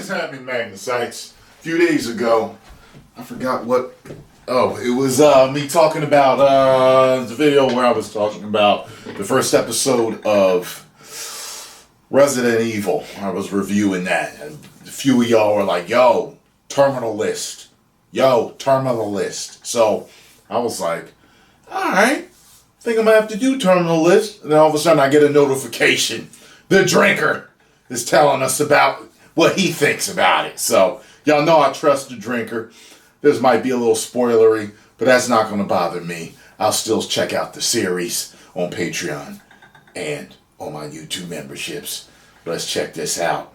is happening, Magnusites? A few days ago, I forgot what. Oh, it was me talking about the video where I was talking about the first episode of Resident Evil. I was reviewing that, and a few of y'all were like, "Yo, terminal list. Yo, terminal list." So I was like, "All right, think I'm gonna have to do terminal list." And then all of a sudden, I get a notification. The drinker is telling us about what he thinks about it. So y'all know I trust the drinker. This might be a little spoilery, but that's not going to bother me. I'll still check out the series on Patreon and on my YouTube memberships. Let's check this out.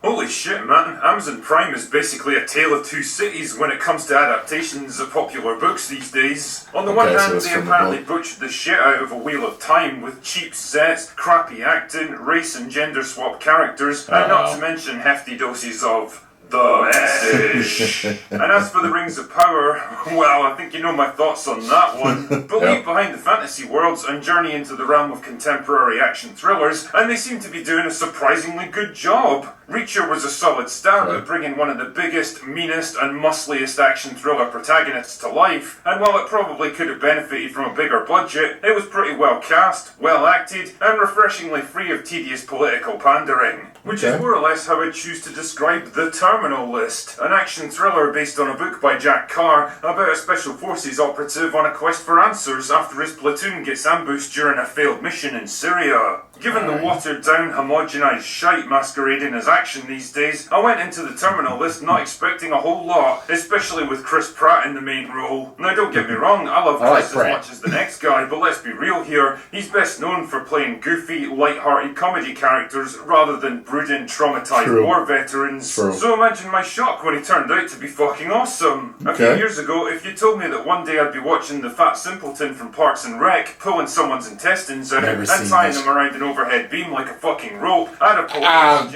Holy shit, man. Amazon Prime is basically a tale of two cities when it comes to adaptations of popular books these days. On the one hand, they apparently butchered the shit out of A Wheel of Time with cheap sets, crappy acting, race and gender swap characters, and not to mention hefty doses of the message. And as for the Rings of Power, well, I think you know my thoughts on that one. But leave behind the fantasy worlds and journey into the realm of contemporary action thrillers, and they seem to be doing a surprisingly good job. Reacher was a solid stab at bringing one of the biggest, meanest and muscliest action thriller protagonists to life, and while it probably could have benefited from a bigger budget, it was pretty well cast, well acted, and refreshingly free of tedious political pandering. Which is more or less how I'd choose to describe The Terminal List, an action thriller based on a book by Jack Carr about a special forces operative on a quest for answers after his platoon gets ambushed during a failed mission in Syria. Given the watered-down, homogenised shite masquerading as action these days, I went into The Terminal List not expecting a whole lot, especially with Chris Pratt in the main role. Now don't get me wrong, I love Chris as much as the next guy, but let's be real here, he's best known for playing goofy, light-hearted comedy characters rather than brooding, traumatised war veterans. So imagine my shock when he turned out to be fucking awesome. A few years ago, if you told me that one day I'd be watching the fat simpleton from Parks and Rec pulling someone's intestines out and tying them around an overhead beam like a fucking rope, I'd have pulled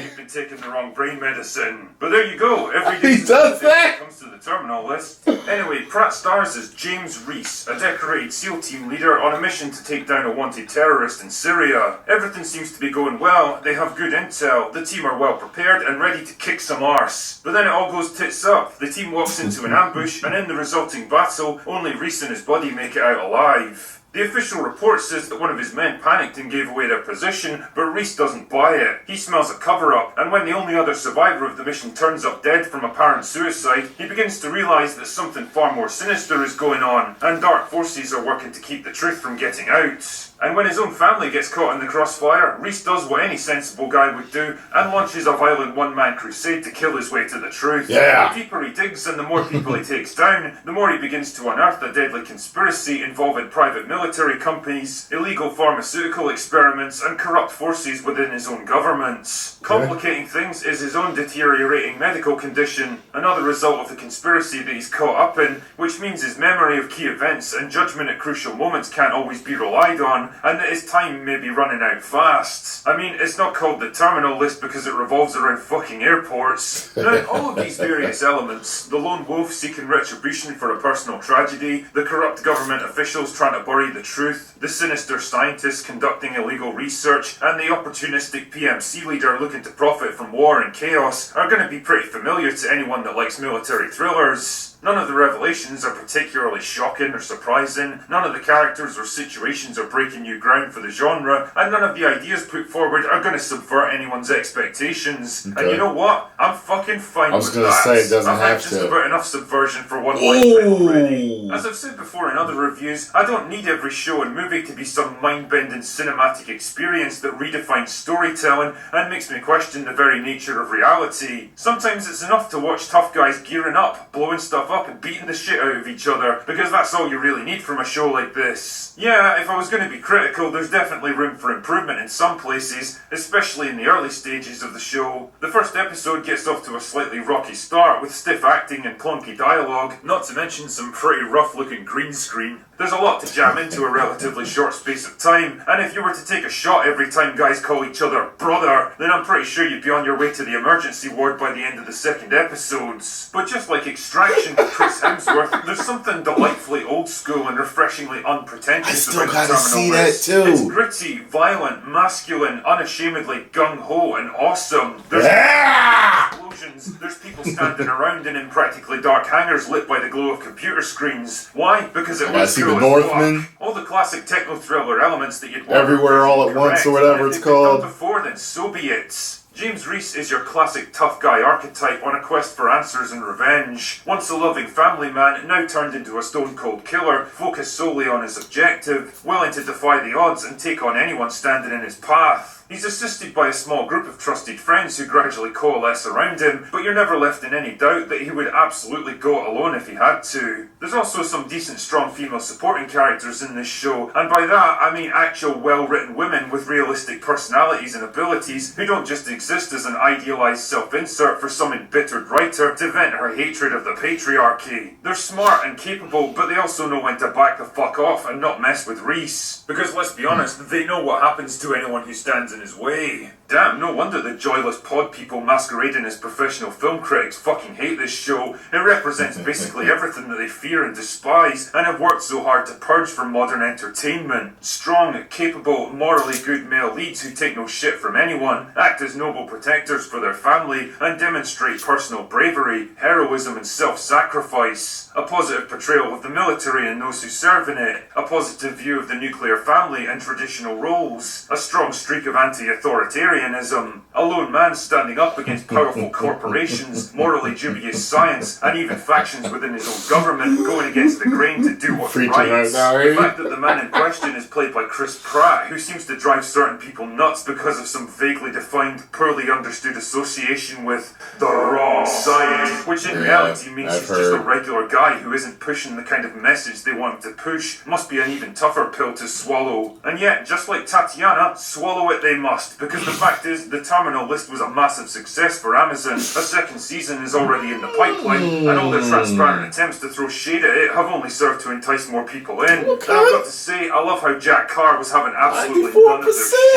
you've been taking the wrong brain medicine. But there you go, every day he does that comes to The Terminal List. Anyway, Pratt stars as James Reese, a decorated SEAL team leader on a mission to take down a wanted terrorist in Syria. Everything seems to be going well, they have good intel, the team are well prepared and ready to kick some arse. But then it all goes tits up, the team walks into an ambush and in the resulting battle, only Reese and his buddy make it out alive. The official report says that one of his men panicked and gave away their position, but Reese doesn't buy it. He smells a cover-up, and when the only other survivor of the mission turns up dead from apparent suicide, he begins to realise that something far more sinister is going on, and dark forces are working to keep the truth from getting out. And when his own family gets caught in the crossfire, Reese does what any sensible guy would do, and launches a violent one-man crusade to kill his way to the truth. The deeper he digs and the more people he takes down, the more he begins to unearth a deadly conspiracy involving private military companies, illegal pharmaceutical experiments, and corrupt forces within his own governments. Complicating things is his own deteriorating medical condition, another result of the conspiracy that he's caught up in, which means his memory of key events and judgment at crucial moments can't always be relied on, and that his time may be running out fast. I mean, it's not called The Terminal List because it revolves around fucking airports. Now, all of these various elements, the lone wolf seeking retribution for a personal tragedy, the corrupt government officials trying to bury the truth, the sinister scientists conducting illegal research, and the opportunistic PMC leader looking to profit from war and chaos, are going to be pretty familiar to anyone that likes military thrillers. None of the revelations are particularly shocking or surprising, none of the characters or situations are breaking new ground for the genre, and none of the ideas put forward are going to subvert anyone's expectations. And you know what? I'm fucking fine with that. I was going to say, it doesn't have to. I've had just about enough subversion for one lifetime already. As I've said before in other reviews, I don't need every show and movie to be some mind-bending cinematic experience that redefines storytelling and makes me question the very nature of reality. Sometimes it's enough to watch tough guys gearing up, blowing stuff up and beating the shit out of each other, because that's all you really need from a show like this. Yeah, if I was going to be critical, there's definitely room for improvement in some places, especially in the early stages of the show. The first episode gets off to a slightly rocky start with stiff acting and clunky dialogue, not to mention some pretty rough looking green screen. The There's a lot to jam into a relatively short space of time, and if you were to take a shot every time guys call each other brother, then I'm pretty sure you'd be on your way to the emergency ward by the end of the second episodes. But just like Extraction with Chris Hemsworth, there's something delightfully old school and refreshingly unpretentious about the Terminal List. It's gritty, violent, masculine, unashamedly gung-ho and awesome. There's explosions, there's people standing around in impractically dark hangars lit by the glow of computer screens. Why? Because it looks cool as fuck. All the classic techno-thriller elements that you'd want everywhere all at once or whatever it's called. Done before, then so be it. James Reese is your classic tough guy archetype on a quest for answers and revenge. Once a loving family man, now turned into a stone-cold killer, focused solely on his objective, willing to defy the odds and take on anyone standing in his path. He's assisted by a small group of trusted friends who gradually coalesce around him, but you're never left in any doubt that he would absolutely go it alone if he had to. There's also some decent strong female supporting characters in this show, and by that I mean actual well-written women with realistic personalities and abilities who don't just exist as an idealised self-insert for some embittered writer to vent her hatred of the patriarchy. They're smart and capable, but they also know when to back the fuck off and not mess with Reese. Because let's be honest, they know what happens to anyone who stands in his way. Damn, no wonder the joyless pod people masquerading as professional film critics fucking hate this show. It represents basically everything that they fear and despise, and have worked so hard to purge from modern entertainment. Strong, capable, morally good male leads who take no shit from anyone, act as noble protectors for their family, and demonstrate personal bravery, heroism and self-sacrifice. A positive portrayal of the military and those who serve in it. A positive view of the nuclear family and traditional roles. A strong streak of anti-authoritarianism. A lone man standing up against powerful corporations, morally dubious science, and even factions within his own government going against the grain to do what's right. The fact that the man in question is played by Chris Pratt, who seems to drive certain people nuts because of some vaguely defined, poorly understood association with the wrong side, which in reality means he's just a regular guy who isn't pushing the kind of message they want him to push. Must be an even tougher pill to swallow. And yet, just like Tatiana, swallow it they must, because the fact is, the Terminal List was a massive success for Amazon. A second season is already in the pipeline, and all their transparent attempts to throw shade at it have only served to entice more people in. And I've got to say, I love how Jack Carr was having absolutely none of their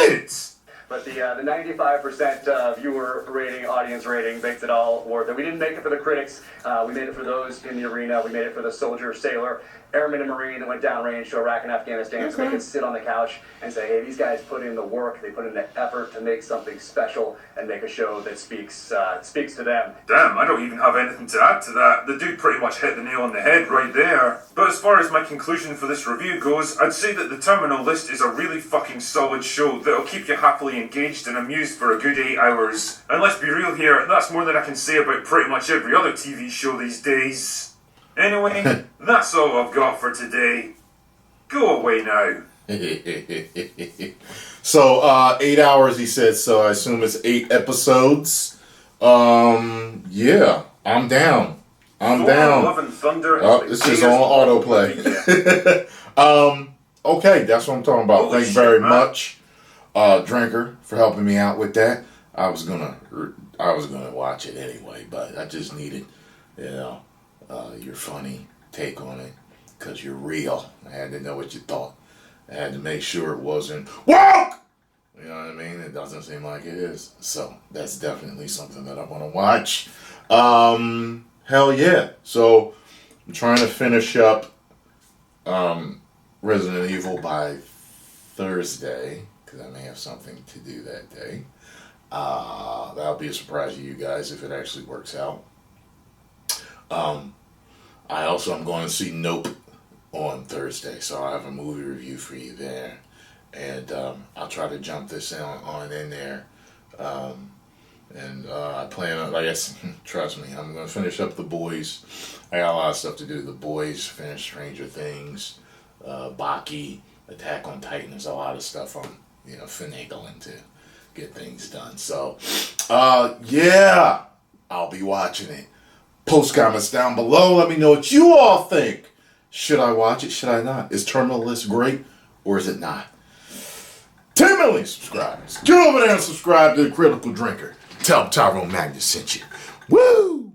shit. But the 95% viewer rating, audience rating, makes it all worth it. We didn't make it for the critics. We made it for those in the arena. We made it for the soldier, sailor, airman, and marine that went downrange to Iraq and Afghanistan, so they could sit on the couch and say, hey, these guys put in the work, they put in the effort to make something special and make a show that speaks to them. Damn, I don't even have anything to add to that. The dude pretty much hit the nail on the head right there. But as far as my conclusion for this review goes, I'd say that the Terminal List is a really fucking solid show that'll keep you happily engaged and amused for a good 8 hours. And let's be real here, that's more than I can say about pretty much every other TV show these days. Anyway, that's all I've got for today. Go away now. So, 8 hours, he said, so I assume it's 8 episodes. Yeah, I'm down. I'm down. Love and Thunder. This is on autoplay. Okay, that's what I'm talking about. Thank you very much, Drinker, for helping me out with that. I was gonna watch it anyway, but I just needed, your funny take on it, because you're real. I had to know what you thought. I had to make sure it wasn't woke! You know what I mean? It doesn't seem like it is. So, that's definitely something that I want to watch. Hell yeah. So, I'm trying to finish up Resident Evil by Thursday, because I may have something to do that day. That'll be a surprise to you guys if it actually works out. I also am going to see Nope on Thursday, so I'll have a movie review for you there, and I'll try to jump this on in there, and I plan on, I guess, trust me, I'm going to finish up The Boys. I got a lot of stuff to do. The Boys, finish Stranger Things, Baki, Attack on Titan. There's a lot of stuff I'm, finagling to get things done. So, yeah, I'll be watching it. Post comments down below. Let me know what you all think. Should I watch it? Should I not? Is Terminal List great or is it not? 10 million subscribers. Get over there and subscribe to The Critical Drinker. Tell Tyrone Magnus sent you. Woo!